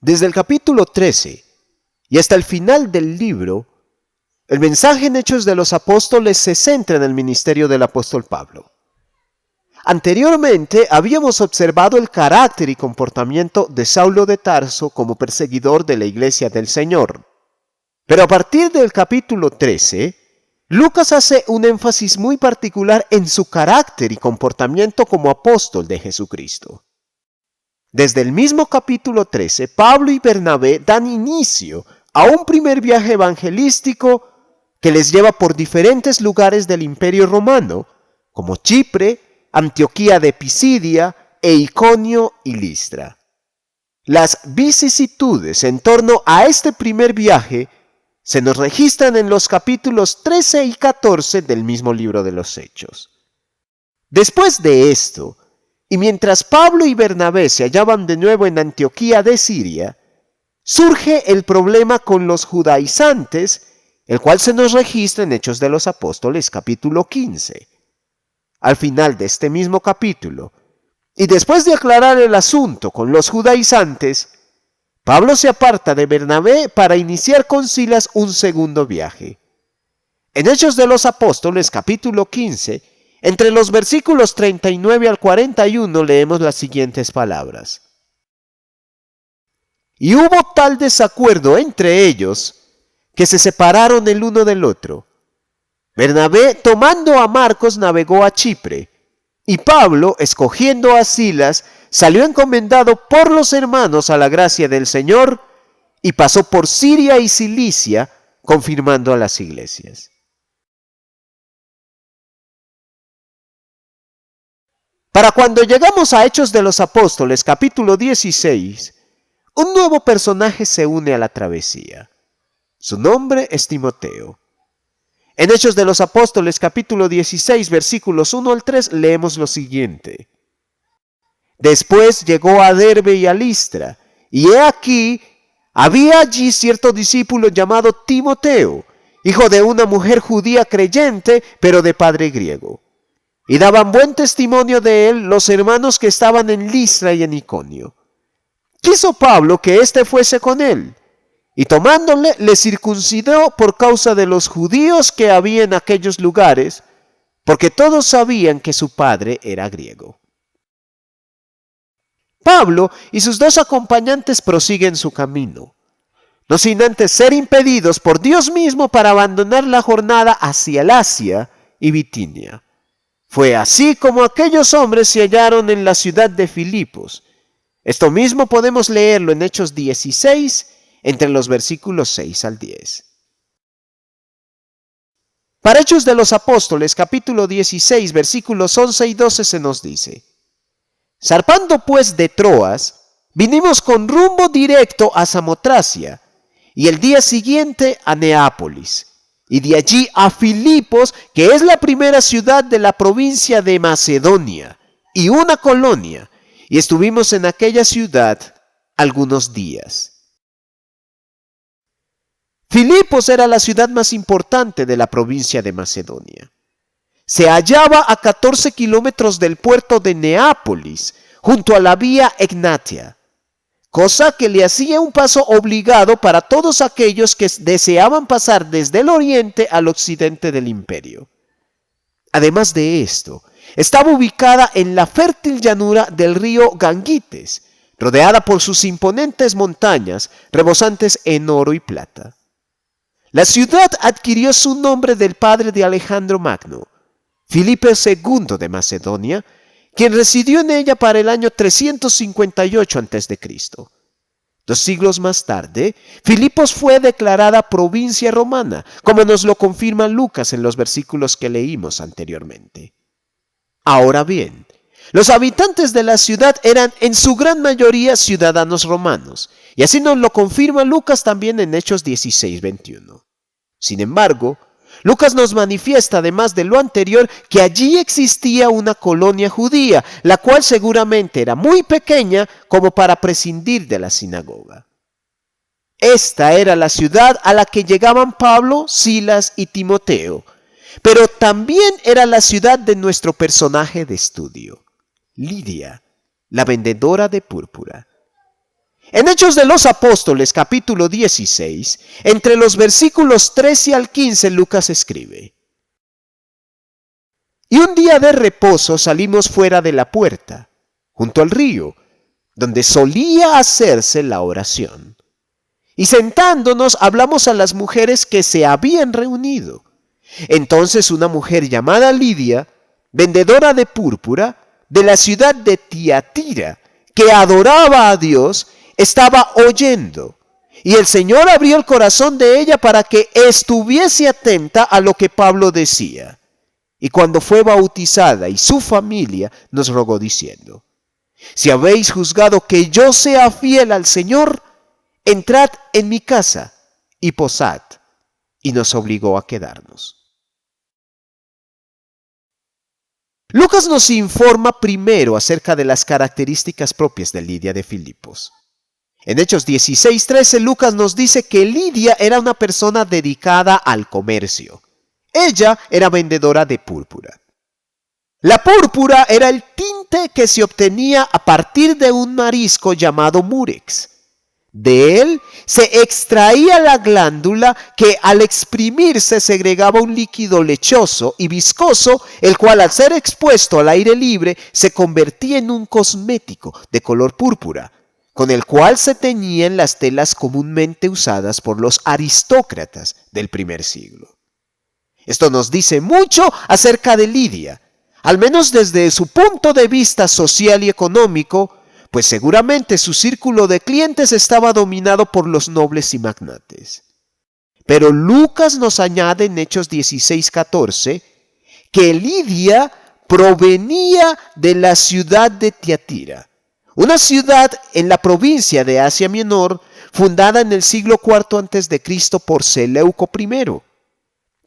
Desde el capítulo 13 y hasta el final del libro, el mensaje en Hechos de los Apóstoles se centra en el ministerio del apóstol Pablo. Anteriormente habíamos observado el carácter y comportamiento de Saulo de Tarso como perseguidor de la iglesia del Señor. Pero a partir del capítulo 13, Lucas hace un énfasis muy particular en su carácter y comportamiento como apóstol de Jesucristo. Desde el mismo capítulo 13, Pablo y Bernabé dan inicio a un primer viaje evangelístico que les lleva por diferentes lugares del Imperio Romano, como Chipre, Antioquía de Pisidia e Iconio y Listra. Las vicisitudes en torno a este primer viaje se nos registran en los capítulos 13 y 14 del mismo libro de los Hechos. Después de esto, y mientras Pablo y Bernabé se hallaban de nuevo en Antioquía de Siria, surge el problema con los judaizantes, el cual se nos registra en Hechos de los Apóstoles capítulo 15. Al final de este mismo capítulo, y después de aclarar el asunto con los judaizantes, Pablo se aparta de Bernabé para iniciar con Silas un segundo viaje. En Hechos de los Apóstoles capítulo 15, entre los versículos 39 al 41 leemos las siguientes palabras. Y hubo tal desacuerdo entre ellos que se separaron el uno del otro. Bernabé, tomando a Marcos, navegó a Chipre, y Pablo, escogiendo a Silas, salió encomendado por los hermanos a la gracia del Señor y pasó por Siria y Cilicia, confirmando a las iglesias. Para cuando llegamos a Hechos de los Apóstoles, capítulo 16, un nuevo personaje se une a la travesía. Su nombre es Timoteo. En Hechos de los Apóstoles, capítulo 16, versículos 1 al 3, leemos lo siguiente. Después llegó a Derbe y a Listra, y he aquí, había allí cierto discípulo llamado Timoteo, hijo de una mujer judía creyente, pero de padre griego. Y daban buen testimonio de él los hermanos que estaban en Listra y en Iconio. Quiso Pablo que éste fuese con él, y tomándole le circuncidó por causa de los judíos que había en aquellos lugares, porque todos sabían que su padre era griego. Pablo y sus dos acompañantes prosiguen su camino, no sin antes ser impedidos por Dios mismo para abandonar la jornada hacia el Asia y Bitinia. Fue así como aquellos hombres se hallaron en la ciudad de Filipos. Esto mismo podemos leerlo en Hechos 16, entre los versículos 6 al 10. Para Hechos de los Apóstoles, capítulo 16, versículos 11 y 12 se nos dice: Zarpando pues de Troas, vinimos con rumbo directo a Samotracia, y el día siguiente a Neápolis, y de allí a Filipos, que es la primera ciudad de la provincia de Macedonia, y una colonia, y estuvimos en aquella ciudad algunos días. Filipos era la ciudad más importante de la provincia de Macedonia. Se hallaba a 14 kilómetros del puerto de Neápolis, junto a la vía Egnatia, cosa que le hacía un paso obligado para todos aquellos que deseaban pasar desde el oriente al occidente del imperio. Además de esto, estaba ubicada en la fértil llanura del río Gangites, rodeada por sus imponentes montañas, rebosantes en oro y plata. La ciudad adquirió su nombre del padre de Alejandro Magno, Filipo II de Macedonia, quien residió en ella para el año 358 a.C. 2 siglos más tarde, Filipos fue declarada provincia romana, como nos lo confirma Lucas en los versículos que leímos anteriormente. Ahora bien, los habitantes de la ciudad eran en su gran mayoría ciudadanos romanos, y así nos lo confirma Lucas también en Hechos 16:21. Sin embargo, Lucas nos manifiesta, además de lo anterior, que allí existía una colonia judía, la cual seguramente era muy pequeña como para prescindir de la sinagoga. Esta era la ciudad a la que llegaban Pablo, Silas y Timoteo, pero también era la ciudad de nuestro personaje de estudio, Lidia, la vendedora de púrpura. En Hechos de los Apóstoles, capítulo 16, entre los versículos 13 al 15, Lucas escribe: Y un día de reposo salimos fuera de la puerta, junto al río, donde solía hacerse la oración. Y sentándonos hablamos a las mujeres que se habían reunido. Entonces una mujer llamada Lidia, vendedora de púrpura, de la ciudad de Tiatira, que adoraba a Dios, estaba oyendo. Y el Señor abrió el corazón de ella para que estuviese atenta a lo que Pablo decía. Y cuando fue bautizada y su familia nos rogó diciendo: Si habéis juzgado que yo sea fiel al Señor, entrad en mi casa y posad. Y nos obligó a quedarnos. Lucas nos informa primero acerca de las características propias de Lidia de Filipos. En Hechos 16:13, Lucas nos dice que Lidia era una persona dedicada al comercio. Ella era vendedora de púrpura. La púrpura era el tinte que se obtenía a partir de un marisco llamado murex. De él se extraía la glándula que al exprimirse segregaba un líquido lechoso y viscoso, el cual al ser expuesto al aire libre se convertía en un cosmético de color púrpura, con el cual se teñían las telas comúnmente usadas por los aristócratas del primer siglo. Esto nos dice mucho acerca de Lidia, al menos desde su punto de vista social y económico, pues seguramente su círculo de clientes estaba dominado por los nobles y magnates. Pero Lucas nos añade en Hechos 16:14 que Lidia provenía de la ciudad de Tiatira, una ciudad en la provincia de Asia Menor, fundada en el siglo IV a.C. por Seleuco I.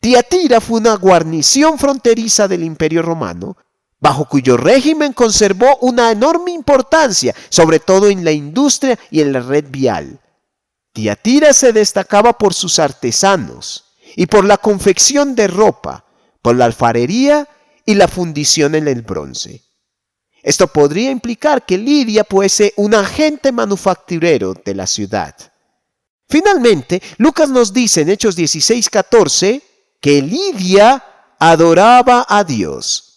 Tiatira fue una guarnición fronteriza del Imperio Romano, bajo cuyo régimen conservó una enorme importancia, sobre todo en la industria y en la red vial. Tiatira se destacaba por sus artesanos y por la confección de ropa, por la alfarería y la fundición en el bronce. Esto podría implicar que Lidia fuese un agente manufacturero de la ciudad. Finalmente, Lucas nos dice en Hechos 16:14 que Lidia adoraba a Dios.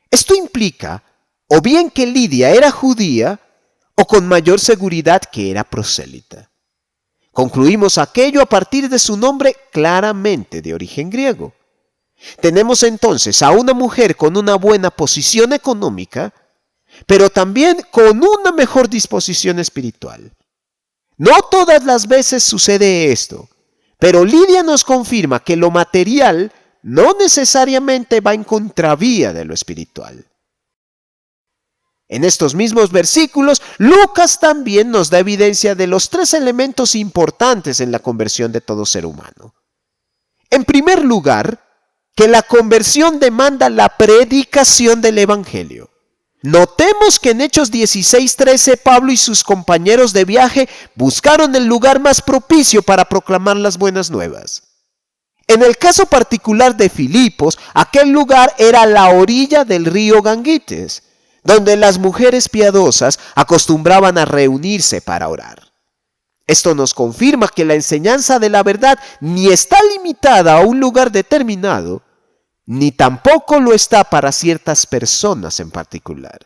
Esto implica o bien que Lidia era judía o con mayor seguridad que era prosélita. Concluimos aquello a partir de su nombre claramente de origen griego. Tenemos entonces a una mujer con una buena posición económica, pero también con una mejor disposición espiritual. No todas las veces sucede esto, pero Lidia nos confirma que lo material no necesariamente va en contravía de lo espiritual. En estos mismos versículos, Lucas también nos da evidencia de los tres elementos importantes en la conversión de todo ser humano. En primer lugar, que la conversión demanda la predicación del Evangelio. Notemos que en Hechos 16:13 Pablo y sus compañeros de viaje buscaron el lugar más propicio para proclamar las buenas nuevas. En el caso particular de Filipos, aquel lugar era la orilla del río Gangites, donde las mujeres piadosas acostumbraban a reunirse para orar. Esto nos confirma que la enseñanza de la verdad ni está limitada a un lugar determinado, ni tampoco lo está para ciertas personas en particular.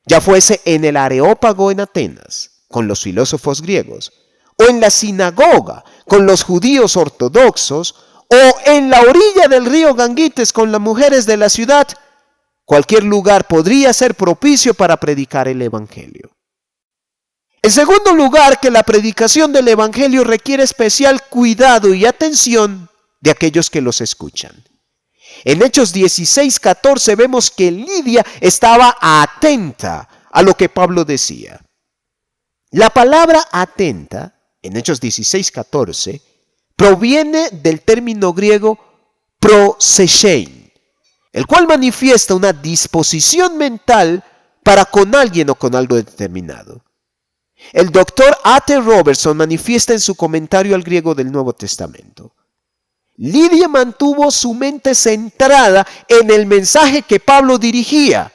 Ya fuese en el Areópago en Atenas, con los filósofos griegos, o en la sinagoga, con los judíos ortodoxos, o en la orilla del río Gangites con las mujeres de la ciudad, cualquier lugar podría ser propicio para predicar el Evangelio. En segundo lugar, que la predicación del Evangelio requiere especial cuidado y atención de aquellos que los escuchan. En Hechos 16:14 vemos que Lidia estaba atenta a lo que Pablo decía. La palabra atenta, en Hechos 16:14, proviene del término griego prosechein, el cual manifiesta una disposición mental para con alguien o con algo determinado. El doctor A.T. Robertson manifiesta en su comentario al griego del Nuevo Testamento: Lidia mantuvo su mente centrada en el mensaje que Pablo dirigía,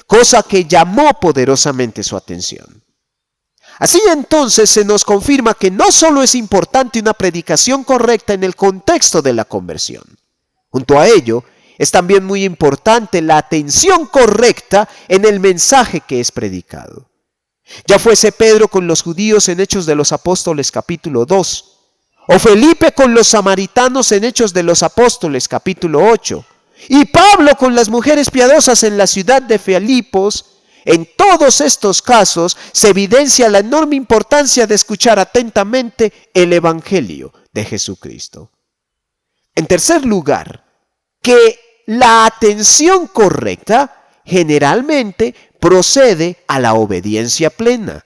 cosa que llamó poderosamente su atención. Así entonces se nos confirma que no solo es importante una predicación correcta en el contexto de la conversión. Junto a ello, es también muy importante la atención correcta en el mensaje que es predicado. Ya fuese Pedro con los judíos en Hechos de los Apóstoles capítulo 2, o Felipe con los samaritanos en Hechos de los Apóstoles capítulo 8, y Pablo con las mujeres piadosas en la ciudad de Filipos. En todos estos casos se evidencia la enorme importancia de escuchar atentamente el Evangelio de Jesucristo. En tercer lugar, que la atención correcta generalmente procede a la obediencia plena.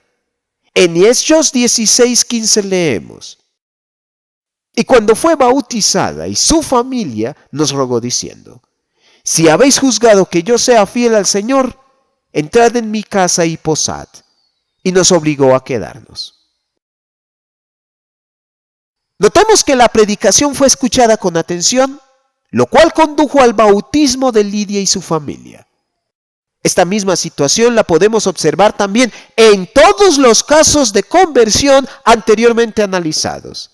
En Hechos 16:15 leemos: y cuando fue bautizada y su familia nos rogó diciendo: si habéis juzgado que yo sea fiel al Señor, entrad en mi casa y posad. Y nos obligó a quedarnos. Notemos que la predicación fue escuchada con atención, lo cual condujo al bautismo de Lidia y su familia. Esta misma situación la podemos observar también en todos los casos de conversión anteriormente analizados.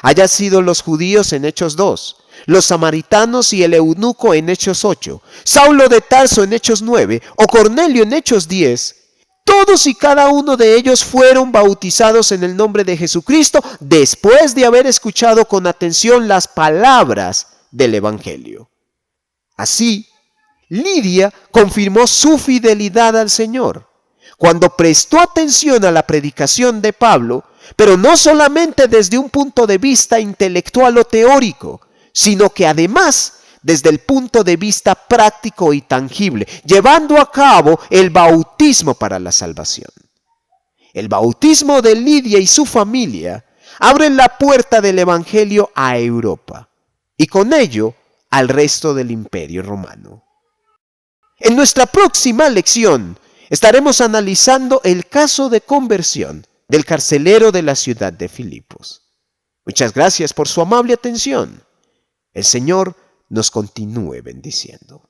Haya sido los judíos en Hechos 2, los samaritanos y el eunuco en Hechos 8, Saulo de Tarso en Hechos 9 o Cornelio en Hechos 10, todos y cada uno de ellos fueron bautizados en el nombre de Jesucristo después de haber escuchado con atención las palabras del Evangelio. Así, Lidia confirmó su fidelidad al Señor cuando prestó atención a la predicación de Pablo, pero no solamente desde un punto de vista intelectual o teórico, sino que además desde el punto de vista práctico y tangible, llevando a cabo el bautismo para la salvación. El bautismo de Lidia y su familia abre la puerta del Evangelio a Europa y con ello al resto del Imperio Romano. En nuestra próxima lección estaremos analizando el caso de conversión del carcelero de la ciudad de Filipos. Muchas gracias por su amable atención. El Señor nos continúe bendiciendo.